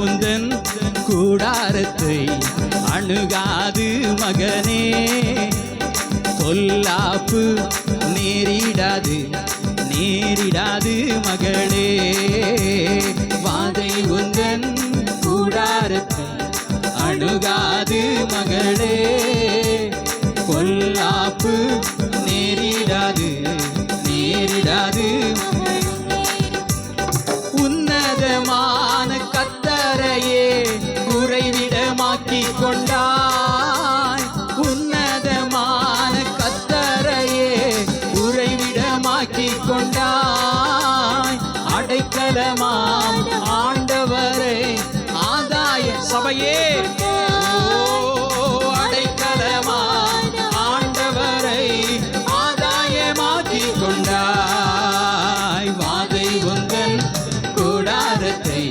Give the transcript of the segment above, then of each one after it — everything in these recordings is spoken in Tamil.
உந்தன் கூடாரத்தை அணுகாது மகனே, பொல்லாப்பு நேரிடாது நேரிடாது மகளே. வாதை உந்தன் கூடாரத்தை அணுகாது மகளே, பொல்லாப்பு நேரிடாது நேரிடாது. உன்னதமான கர்த்தரையே உறைவிடமாக்கிக் கொண்டாய், உன்னதமான கர்த்தரையே உறைவிடமாக்கிக் கொண்டாய். அடைக்கலமாம் ஆண்டவரை ஆதாய சபையே, அடைக்கலமாம் ஆண்டவரை ஆதாயமாக்கிக் கொண்டாய். வாதை உந்தன் கூடாரத்தை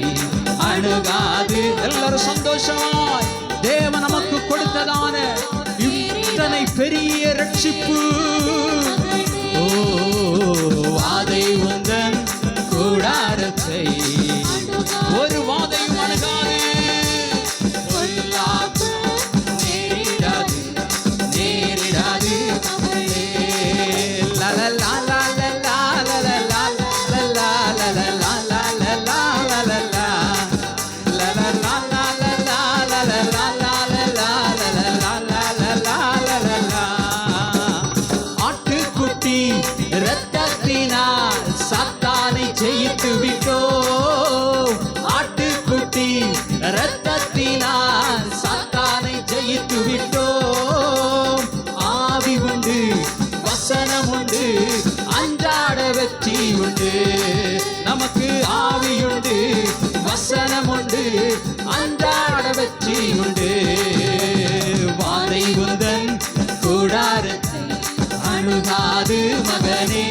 அணுகாது. எல்லாரும் சந்தோஷமாய் தேவன் நமக்கு கொடுத்ததான இத்தனை பெரிய ரட்சிப்பு. வாதை உந்தன் கூடாரத்தை ஒரு வாதையும் அணுகாது, பொல்லாப்பு நேரிடாது நேரிடாது. ஆட்டுக்குட்டி இரத்தத்தினால் சாத்தானை ஜெயித்து விட்டோம், ஆட்டுக்குட்டி இரத்தத்தினால் சாத்தானை ஜெயித்து விட்டோம். ஆவி உண்டு, வசனம் உண்டு, அன்றாட வெற்றி உண்டு. நமக்கு ஆவியுண்டு, வசனம் உண்டு, அன்றாட வெற்றி உண்டு. வாதை உந்தன் கூடாரத்தை அணுகாது மகனே,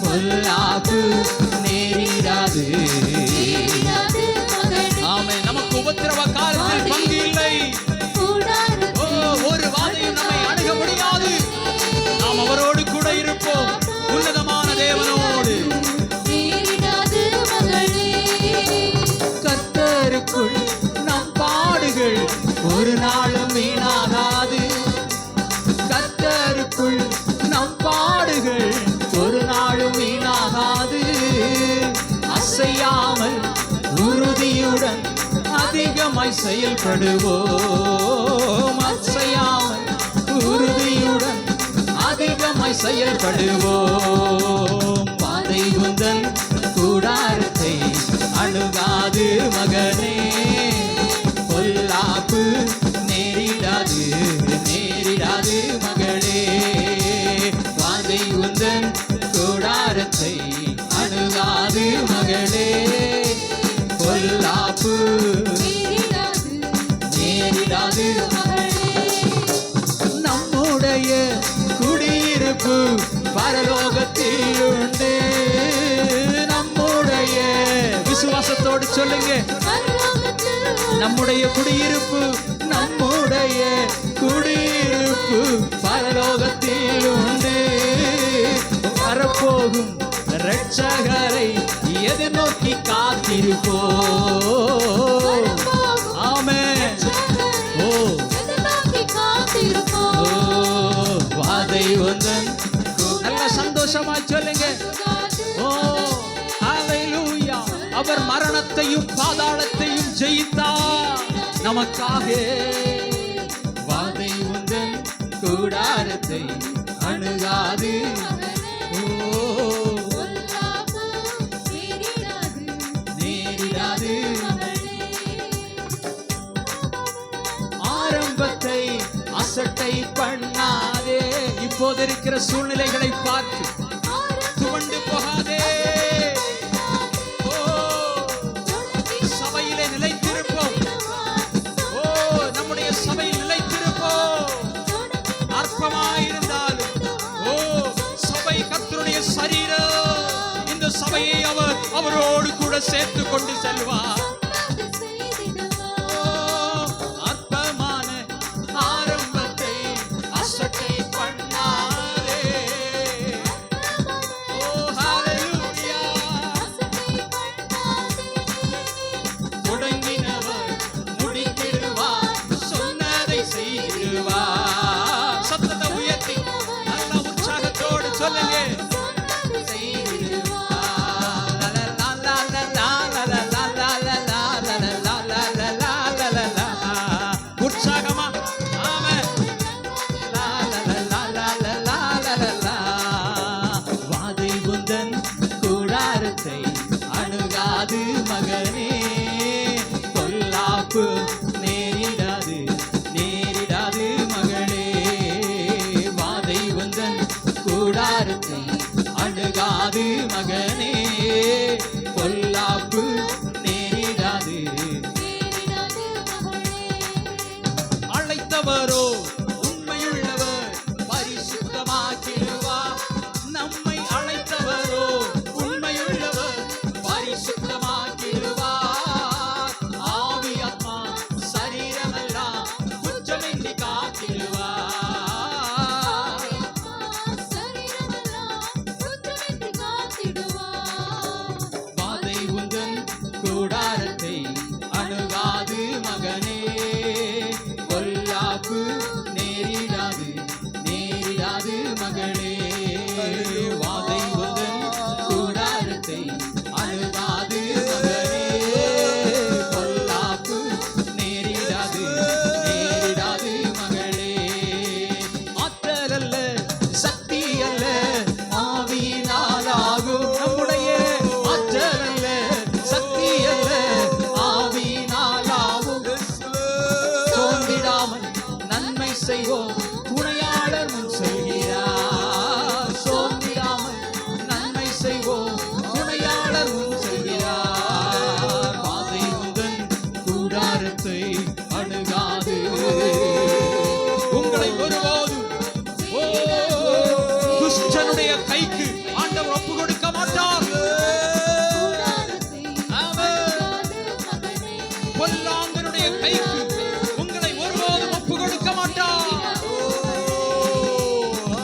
பொல்லாப்பு நேரிடாது. ஆமென். நமக்கு உபத்திரவ காலத்தில் பங்கு இல்லை. ஒரு வாதையும் நம்மை அணுக முடியாது. நாம் அவரோடு கூட இருப்போம், உன்னதமான தேவனோடு. கர்த்தருக்குள் நம் பாடுகள் ஒரு நாளும் வீணாகாது, கர்த்தருக்குள் நம் பாடுகள் ஒரு நாளும் வீணாகாது. அசையாமல் உறுதியுடன் அதிகமாய் செயல்படுவோம், அசையாமல் உறுதியுடன் அதிகமாய் செயல்படுவோம். வாதை உந்தன் கூடாரத்தை அணுகாது மகனே, பொல்லாப்பு நேரிடாது நேரிடாது மகளே. வாதை உந்தன் கூடாரத்தை அணுகாது மகளே, பொல்லாப்பு நேரிடாது. நம்முடைய குடியிருப்பு பரலோகத்தில் உண்டு. நம்முடைய விசுவாசத்தோடு சொல்லுங்க, நம்முடைய குடியிருப்பு, நம்முடைய குடியிருப்பு பரலோகத்தில் உண்டு. வரப்போகும் இரட்சகரை எதிர்நோக்கி காத்திருப்போம். ஆமென். வாதை உந்தன் நல்ல சந்தோஷமா சொல்லுங்க. ஹல்லேலூயா. அவர் மரணத்தையும் பாதாளத்தையும் ஜெயித்தார் நமக்காக. வாதை உந்தன் கூடாரத்தை அணுகாது, நேரிடாது. ஆரம்பத்தை அசட்டை பண்ணாதே, இப்போது இருக்கிற சூழ்நிலைகளை பார்த்து துவண்டு போகாதே. சபையிலே நிலைத்திருப்போம், நம்முடைய சபையில் நிலைத்திருப்போம். அற்பமாயிருந்தாலும் சபை கர்த்தருடைய சரீரம். இந்த சபையை அவர் அவரோடு கூட சேர்த்து கொண்டு செல்வார். அற்பமான ஆரம்பத்தை அசட்டை பண்ணாதே. பொல்லாப்பு நேரிடாது நேரிடாது மகளே. வாதை உந்தன் கூடாரத்தை அணுகாது மகனே. பொல்லாப்பு நேரிடாது. அழைத்தவரோ உண்மையுள்ளவர், பரிசுத்தமாக்கிடுவார். நம்மை அழைத்தவரோ உண்மையுள்ளவர், பரிசுத்தமாக்கிடுவார். ஆவி ஆத்மா சரீரமெல்லாம் குற்றமின்றி காத்திடுவார். வாதை உந்தன் கூடாரத்தை அணுகாது மகனே. பொல்லாப்பு நேரிடாது நேரிடாது மகளே. வாதை உந்தன் கூடாரத்தை அணுகாது மகனே. பொல்லாப்பு நேரிடாது நேரிடாது மகளே. ஆற்றல் அல்ல சக்தி அல்ல ஆவியினாலாகும். நம்முடைய ஆற்றல் அல்ல சக்தி அல்ல ஆவியினாலாகும். சோர்ந்திடாமல் நன்மை செய்வோம், துணையாளர் முன் செல்கிறார். சோர்ந்திடாமல் நன்மை செய்வோம், துணையாளர் முன் செல்கிறார். வாதை உந்தன் கூடாரத்தை அணுகாது. உங்களை ஒருபோதும் துஷ்டனுடைய கைக்கு ஆண்டவர் ஒப்பு கொடுக்க மாட்டார். பொல்லாங்கனுடைய கைக்கு உங்களை ஒருபோதும் ஒப்பு கொடுக்க மாட்டார்.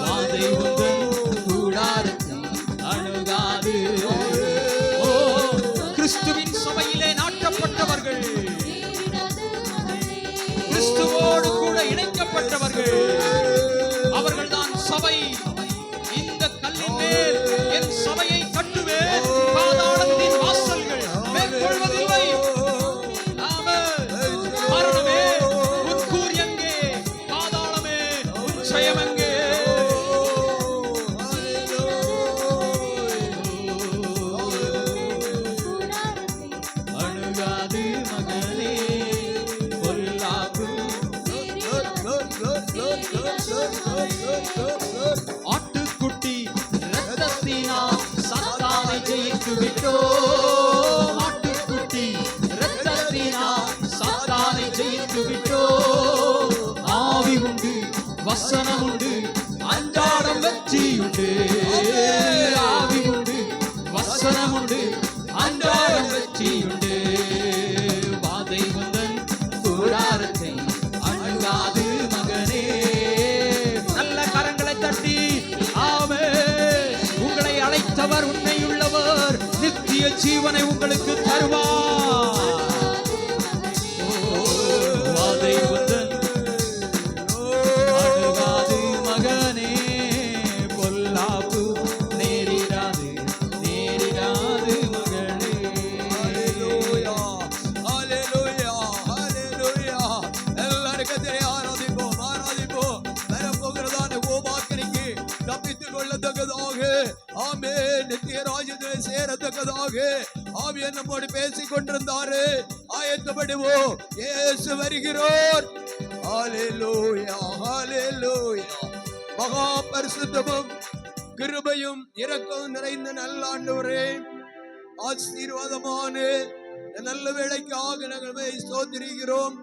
வாதை உந்தன் கூடாரத்தை அணுகாது. கிறிஸ்துவின் சபையிலே நாட்டப்பட்டவர்கள், கிறிஸ்துவோடு கூட இணைக்கப்பட்டவர்கள், அவர்கள்தான் சபை. இந்த கல்லின் மேல் என் சபையை கட்டுவேன், பாதாளத்தின் வாசல்கள் மேற்கொள்வதில்லை. மரணமே உன் கூர் எங்கே, பாதாளமே உன் ஜெயம் எங்கே? அணுகாது மகளே. பொல்லாப்பு ஆட்டுக்குட்டி இரத்தத்தினால் சாத்தானை ஜெயித்து விட்டோம். ஆட்டுக்குட்டி இரத்தத்தினால் சாத்தானை ஜெயித்து விட்டோம். ஆவி உண்டு, வசனம் உண்டு, அன்றாடம் வெற்றி உண்டு. ஆவி உண்டு, வசனம் உண்டு, அன்றாடம் வெற்றி உண்டு. வாதை உந்தன் கூடாரத்தை அணுகாது மகனே. நல்ல கரங்களை தட்டி ஆமென். உங்களை அழைத்தவர் உண்மையுள்ளவர், நித்திய ஜீவனை உங்களுக்கு தருவார். வாதை உந்தன் அணுகாது மகனே. பொல்லாப்பு நேரிடாது நேரிடாது மகளே. ஹalleluya ஹalleluya ஹalleluya. எல்லாரும் கர்த்தரை ஆராதிப்போம் ஆராதிப்போம். வரப்போகிறதான கோபாக்கினிக்கு தப்பித்துக் கொள்ளத்தக்கதாக, ஆமென், நித்திய ராஜ்யத்திலே சேரத்தக்கதாக ஆவியானவர் நம்மோடு பேசிக் கொண்டிருந்தாரு. ஆயத்தப்படுவோம், இயேசு வருகிறார். ஹalleluya ஹalleluya. மகா பரிசுத்தமும் கிருபையும் இரக்கமும் நிறைந்த நல்ல ஆண்டவரே, ஆசீர்வாதமான நல்ல வேளைக்காக நாங்கள் ஸ்தோத்திரிக்கிறோம்.